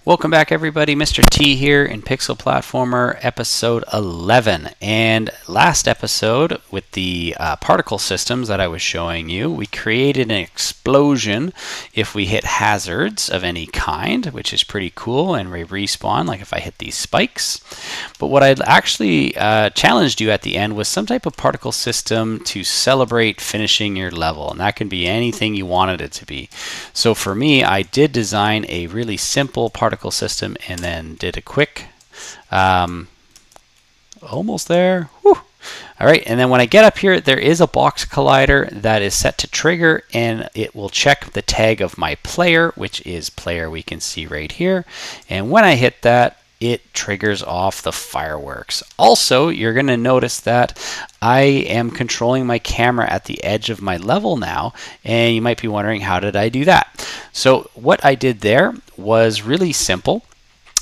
Welcome back everybody, Mr. T here in Pixel Platformer episode 11. And last episode with the particle systems that I was showing you, we created an explosion if we hit hazards of any kind, which is pretty cool, and we respawn like if I hit these spikes. But what I'd actually challenged you at the end was some type of particle system to celebrate finishing your level, and that can be anything you wanted it to be. So for me, I did design a really simple particle system and then did a quick almost there. Whew. All right, and then when I get up here, there is a box collider that is set to trigger, and it will check the tag of my player, which is player we can see right here. And when I hit that, it triggers off the fireworks. Also, you're going to notice that I am controlling my camera at the edge of my level now, and you might be wondering, how did I do that? So what I did there was really simple.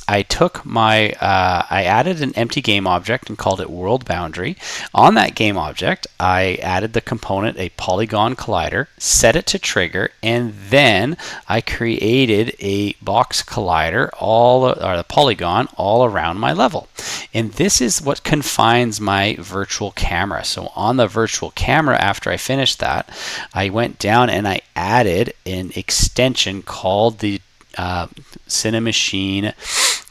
I took my, I added an empty game object and called it world boundary. On that game object, I added the component, a polygon collider, set it to trigger, and then I created a box collider, or the polygon, all around my level. And this is what confines my virtual camera. So on the virtual camera, after I finished that, I went down and I added an extension called the Cinemachine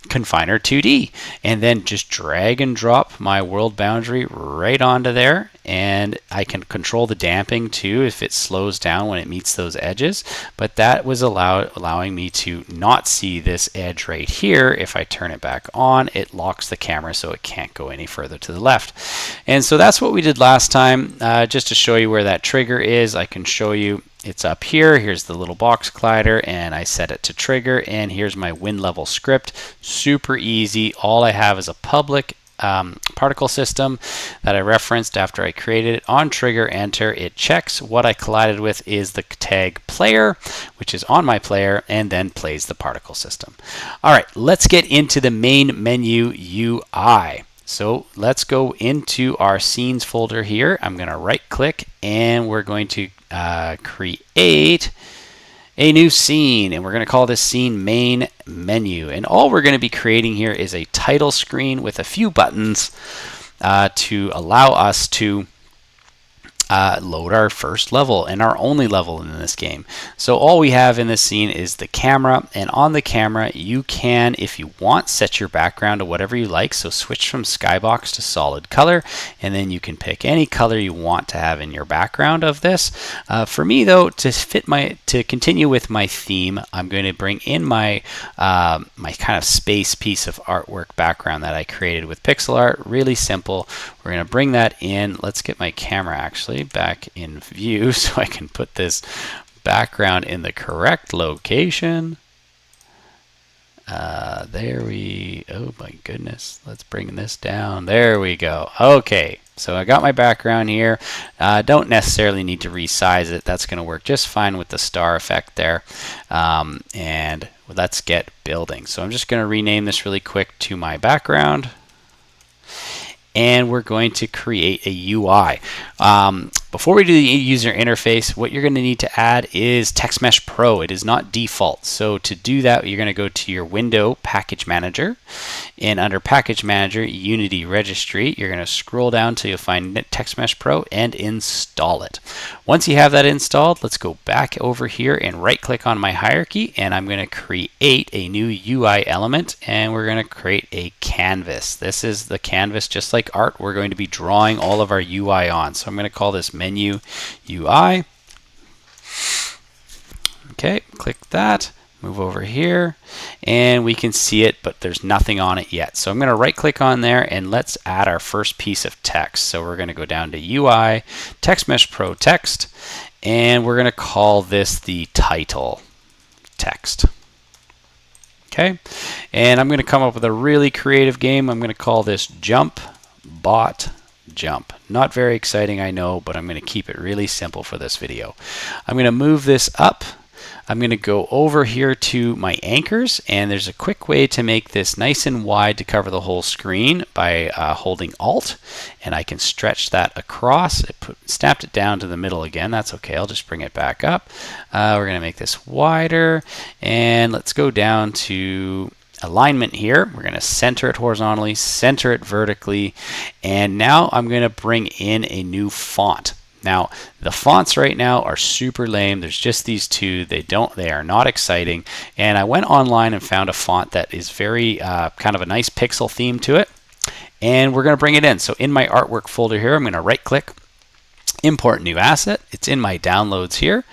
Confiner 2D, and then just drag and drop my world boundary right onto there, and I can control the damping too if it slows down when it meets those edges. But that was allowing me to not see this edge right here. If I turn it back on, it locks the camera so it can't go any further to the left. And so that's what we did last time. Just to show you where that trigger is, I can show you. It's up here. Here's the little box collider, and I set it to trigger, and here's my wind level script. Super easy. All I have is a public particle system that I referenced after I created it. On trigger, enter, it checks what I collided with is the tag player, which is on my player, and then plays the particle system. All right, let's get into the main menu UI. So let's go into our scenes folder here. I'm going to right click, and we're going to create a new scene, and we're going to call this scene main menu. And all we're going to be creating here is a title screen with a few buttons to allow us to load our first level and our only level in this game. So all we have in this scene is the camera, and on the camera you can, if you want, set your background to whatever you like. So switch from skybox to solid color, and then you can pick any color you want to have in your background of this. For me though, to continue with my theme, I'm going to bring in my my kind of space piece of artwork background that I created with pixel art. Really simple. We're going to bring that in. Let's get my camera actually back in view so I can put this background in the correct location. Oh my goodness, let's bring this down. There we go. Okay, so I got my background here. Don't necessarily need to resize it. That's going to work just fine with the star effect there. And let's get building. So I'm just going to rename this really quick to my background, and we're going to create a UI. Before we do the user interface, what you're going to need to add is TextMesh Pro. It is not default. So to do that, you're going to go to your Window Package Manager, and under Package Manager, Unity Registry, you're going to scroll down till you'll find TextMesh Pro and install it. Once you have that installed, let's go back over here and right click on my hierarchy, and I'm going to create a new UI element, and we're going to create a canvas. This is the canvas, just like art, we're going to be drawing all of our UI on. So I'm going to call this menu UI. Okay, click that, move over here, and we can see it, but there's nothing on it yet. So I'm going to right click on there, and let's add our first piece of text. So we're going to go down to UI, TextMesh Pro text, and we're going to call this the title text. Okay, and I'm going to come up with a really creative game. I'm going to call this Jump Bot Jump. Not very exciting, I know, but I'm going to keep it really simple for this video. I'm going to move this up. I'm going to go over here to my anchors, and there's a quick way to make this nice and wide to cover the whole screen by holding Alt, and I can stretch that across. Snapped it down to the middle again. That's okay. I'll just bring it back up. We're going to make this wider, and let's go down to alignment here. We're going to center it horizontally, center it vertically, and now I'm going to bring in a new font. Now, the fonts right now are super lame. There's just these two. They are not exciting. And I went online and found a font that is very kind of a nice pixel theme to it. And we're going to bring it in. So in my artwork folder here, I'm going to right click, import new asset. It's in my downloads here,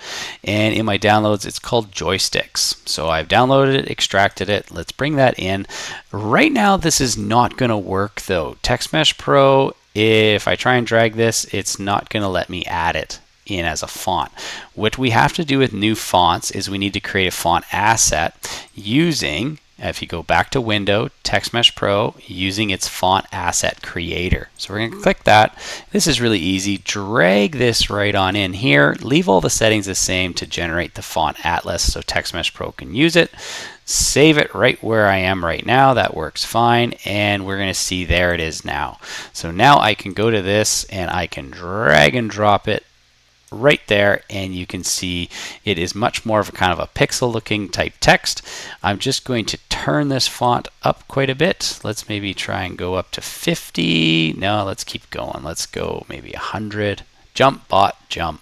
and in my downloads it's called joysticks. So I've downloaded it, extracted it. Let's bring that in. Right now this is not going to work though. TextMesh Pro, if I try and drag this, it's not going to let me add it in as a font. What we have to do with new fonts is we need to create a font asset using, if you go back to Window, TextMesh Pro, using its font asset creator. So we're going to click that. This is really easy. Drag this right on in here. Leave all the settings the same to generate the font atlas so TextMesh Pro can use it. Save it right where I am right now. That works fine. And we're going to see there it is now. So now I can go to this and I can drag and drop it right there, and you can see it is much more of a kind of a pixel looking type text. I'm just going to turn this font up quite a bit. Let's maybe try and go up to 50. No, let's keep going. Let's go maybe 100. Jump, bot, jump.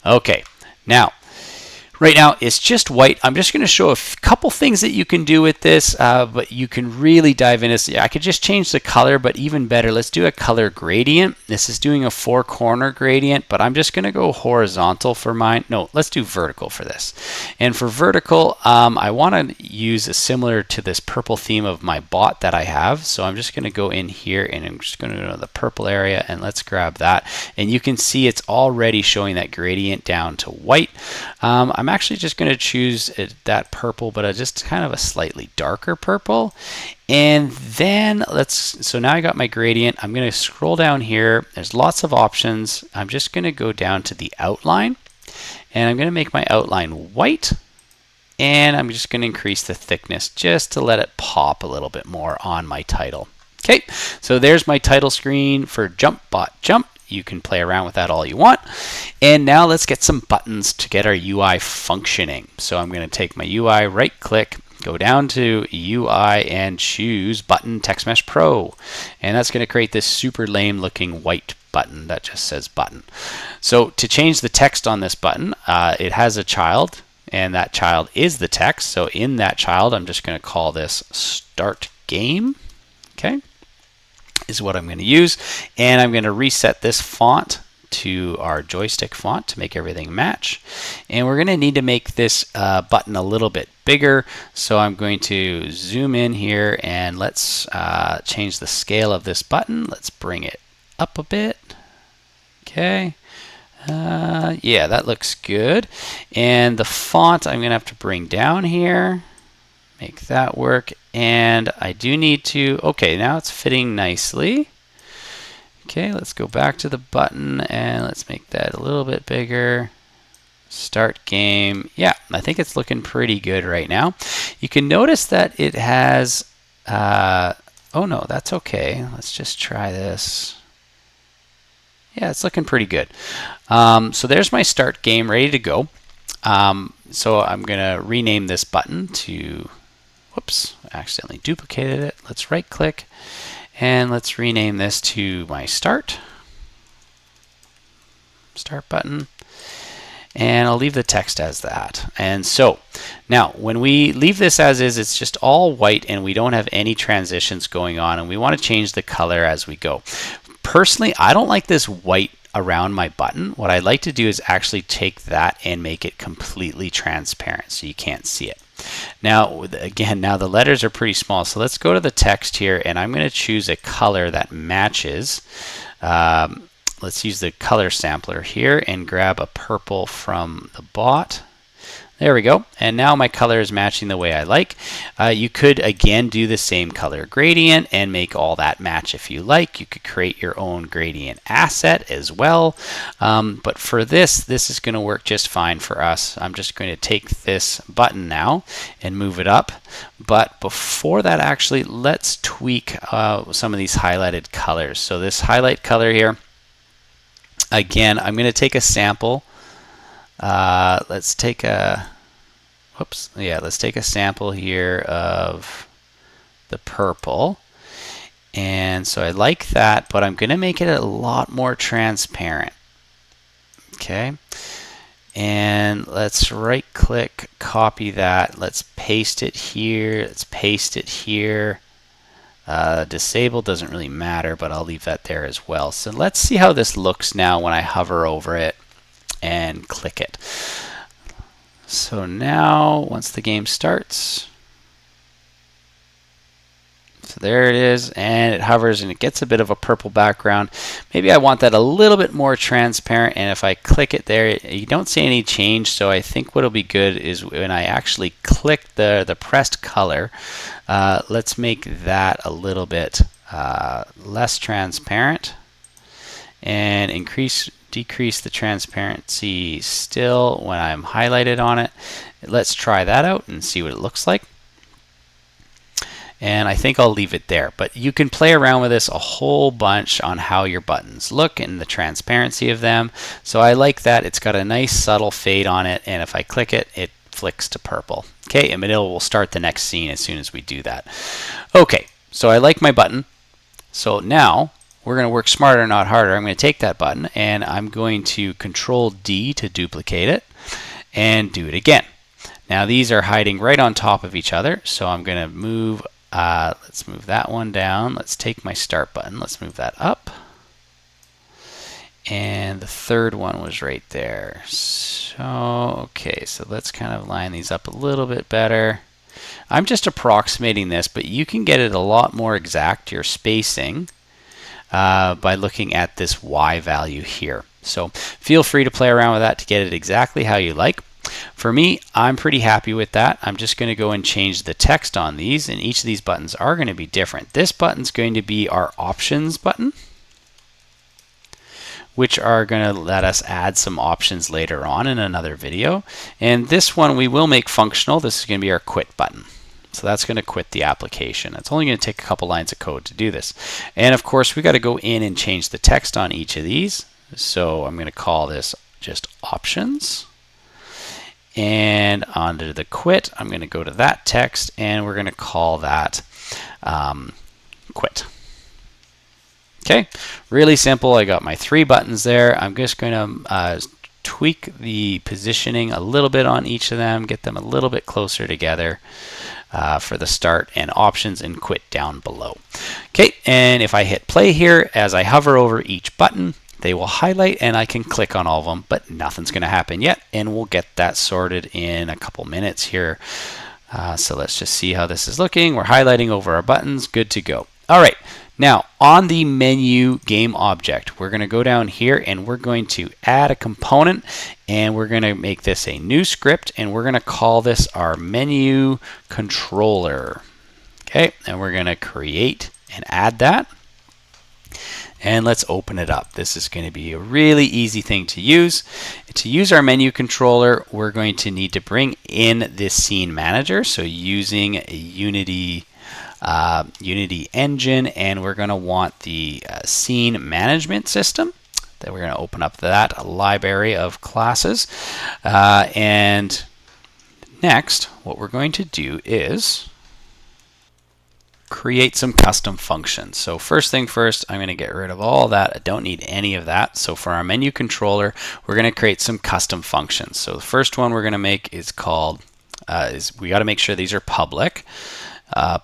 Okay, now right now it's just white. I'm just going to show a couple things that you can do with this, but you can really dive into. I could just change the color, but even better, let's do a color gradient. This is doing a 4-corner gradient, but I'm just going to go horizontal for mine. No, let's do vertical for this. And for vertical, I want to use a similar to this purple theme of my bot that I have. So I'm just going to go in here and I'm just going to go to the purple area and let's grab that. And you can see it's already showing that gradient down to white. I'm actually just going to choose that purple, but just kind of a slightly darker purple. And then so now I got my gradient. I'm going to scroll down here. There's lots of options. I'm just going to go down to the outline, and I'm going to make my outline white. And I'm just going to increase the thickness just to let it pop a little bit more on my title. Okay, so there's my title screen for Jump Bot Jump. You can play around with that all you want. And now let's get some buttons to get our UI functioning. So I'm going to take my UI, right click, go down to UI and choose Button TextMesh Pro. And that's going to create this super lame looking white button that just says button. So to change the text on this button, it has a child, and that child is the text. So in that child, I'm just going to call this Start Game. Okay, is what I'm going to use, and I'm going to reset this font to our joystick font to make everything match. And we're going to need to make this button a little bit bigger, so I'm going to zoom in here and let's change the scale of this button. Let's bring it up a bit. Okay, yeah, that looks good. And the font I'm going to have to bring down here, make that work. And I do need to, okay, now it's fitting nicely. Okay, let's go back to the button and let's make that a little bit bigger. Start game. Yeah, I think it's looking pretty good right now. You can notice that it has, oh no, that's okay. Let's just try this. Yeah, it's looking pretty good. So there's my start game ready to go. So I'm going to rename this button to, whoops, I accidentally duplicated it. Let's right click and let's rename this to my start button. And I'll leave the text as that. And so now when we leave this as is, it's just all white and we don't have any transitions going on, and we want to change the color as we go. Personally, I don't like this white around my button. What I'd like to do is actually take that and make it completely transparent so you can't see it. Now, again, now the letters are pretty small, so let's go to the text here, and I'm going to choose a color that matches. Let's use the color sampler here and grab a purple from the bot. There we go. And now my color is matching the way I like. You could, again, do the same color gradient and make all that match if you like. You could create your own gradient asset as well. But for this is going to work just fine for us. I'm just going to take this button now and move it up. But before that, actually, let's tweak some of these highlighted colors. So this highlight color here, again, I'm going to take a sample. Let's take a, whoops, yeah, let's take a sample here of the purple. And so I like that, but I'm going to make it a lot more transparent. Okay. And let's right click, copy that. Let's paste it here. Let's paste it here. Disable doesn't really matter, but I'll leave that there as well. So let's see how this looks now when I hover over it and click it. So now, once the game starts, so there it is, and it hovers and it gets a bit of a purple background. Maybe I want that a little bit more transparent, and if I click it there, you don't see any change. So I think what'll be good is when I actually click the pressed color, let's make that a little bit less transparent and decrease the transparency still when I'm highlighted on it. Let's try that out and see what it looks like. And I think I'll leave it there. But you can play around with this a whole bunch on how your buttons look and the transparency of them. So I like that. It's got a nice subtle fade on it, and if I click it, it flicks to purple. Okay, and it will start the next scene as soon as we do that. Okay, so I like my button. So now we're going to work smarter, not harder. I'm going to take that button and I'm going to Control D to duplicate it and do it again. Now these are hiding right on top of each other, so I'm going to move. Let's move that one down. Let's take my start button. Let's move that up. And the third one was right there. So, okay, so let's kind of line these up a little bit better. I'm just approximating this, but you can get it a lot more exact, your spacing, by looking at this Y value here. So feel free to play around with that to get it exactly how you like. For me, I'm pretty happy with that. I'm just going to go and change the text on these, and each of these buttons are going to be different. This button's going to be our options button, which are going to let us add some options later on in another video. And this one we will make functional. This is going to be our quit button. So that's going to quit the application. It's only going to take a couple lines of code to do this. And of course, we got to go in and change the text on each of these. So I'm going to call this just options. And under the quit, I'm going to go to that text, and we're going to call that quit. Okay, really simple. I got my 3 buttons there. I'm just going to tweak the positioning a little bit on each of them, get them a little bit closer together for the start, and options and quit down below. Okay, and if I hit play here, as I hover over each button, they will highlight and I can click on all of them, but nothing's going to happen yet, and we'll get that sorted in a couple minutes here. So let's just see how this is looking. We're highlighting over our buttons, good to go. All right, now on the menu game object, we're going to go down here and we're going to add a component, and we're going to make this a new script, and we're going to call this our menu controller. Okay, and we're going to create and add that. And let's open it up. This is going to be a really easy thing to use. To use our menu controller, we're going to need to bring in this scene manager. So using a Unity engine, and we're going to want the scene management system. Then we're going to open up that library of classes. And next, what we're going to do is create some custom functions. So first thing first, I'm going to get rid of all that. I don't need any of that. So for our menu controller, we're going to create some custom functions. So the first one we're going to make is called, we got to make sure these are public.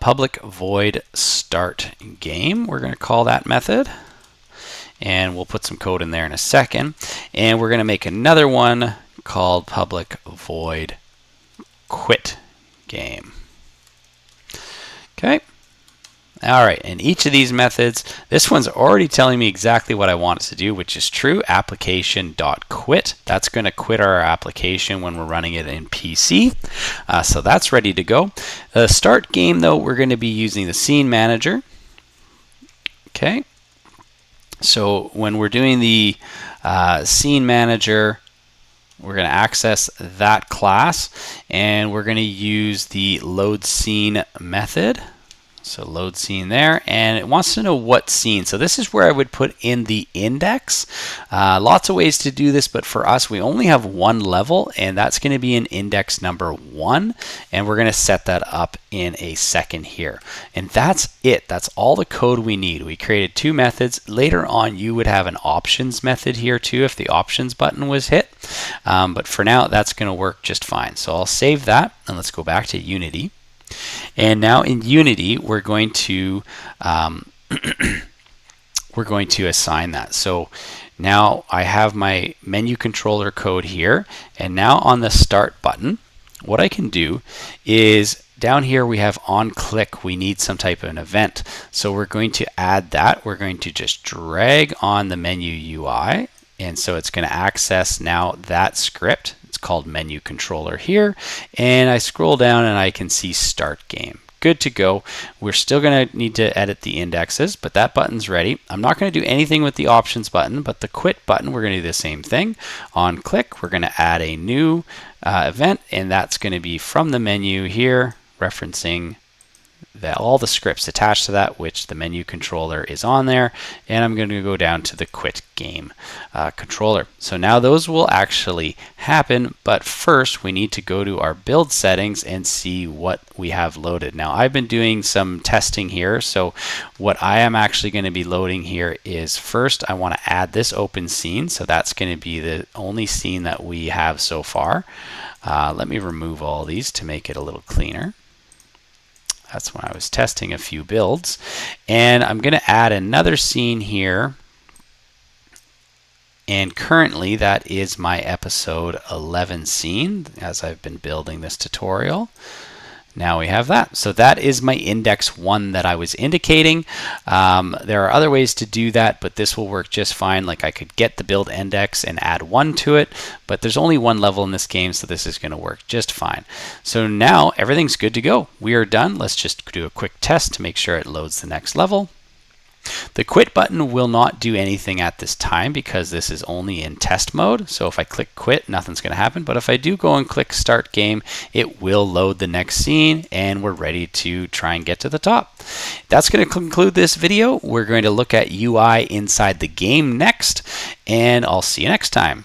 Public void start game. We're going to call that method. And we'll put some code in there in a second. And we're going to make another one called public void quit game. Okay. All right, and each of these methods, this one's already telling me exactly what I want it to do, which is true. Application.quit. That's going to quit our application when we're running it in PC. So that's ready to go. The start game, though, we're going to be using the scene manager. Okay. So when we're doing the scene manager, we're going to access that class, and we're going to use the load scene method. So load scene there, and it wants to know what scene. So this is where I would put in the index. Lots of ways to do this, but for us, we only have one level, and that's going to be in index number 1, and we're going to set that up in a second here. And that's it. That's all the code we need. We created 2 methods. Later on, you would have an options method here too if the options button was hit. But for now, that's going to work just fine. So I'll save that, and let's go back to Unity. And now in Unity, we're going to assign that. So now I have my menu controller code here, and now on the Start button, what I can do is down here we have on click, we need some type of an event. So we're going to add that. We're going to just drag on the menu UI, and so it's going to access now that script. Called menu controller here, and I scroll down and I can see start game. Good to go. We're still going to need to edit the indexes, but that button's ready. I'm not going to do anything with the options button, but the quit button, we're going to do the same thing. On click, we're going to add a new event, and that's going to be from the menu here, referencing all the scripts attached to that, which the menu controller is on there, and I'm going to go down to the quit game controller. So now those will actually happen, but first we need to go to our build settings and see what we have loaded. Now I've been doing some testing here, so what I am actually going to be loading here is first I want to add this open scene, so that's going to be the only scene that we have so far. Let me remove all these to make it a little cleaner. That's when I was testing a few builds. And I'm going to add another scene here. And currently that is my episode 11 scene as I've been building this tutorial. Now we have that. So that is my index 1 that I was indicating. There are other ways to do that, but this will work just fine. Like I could get the build index and add 1 to it, but there's only one level in this game, so this is going to work just fine. So now everything's good to go. We are done. Let's just do a quick test to make sure it loads the next level. The quit button will not do anything at this time because this is only in test mode. So if I click quit, nothing's going to happen. But if I do go and click start game, it will load the next scene and we're ready to try and get to the top. That's going to conclude this video. We're going to look at UI inside the game next, and I'll see you next time.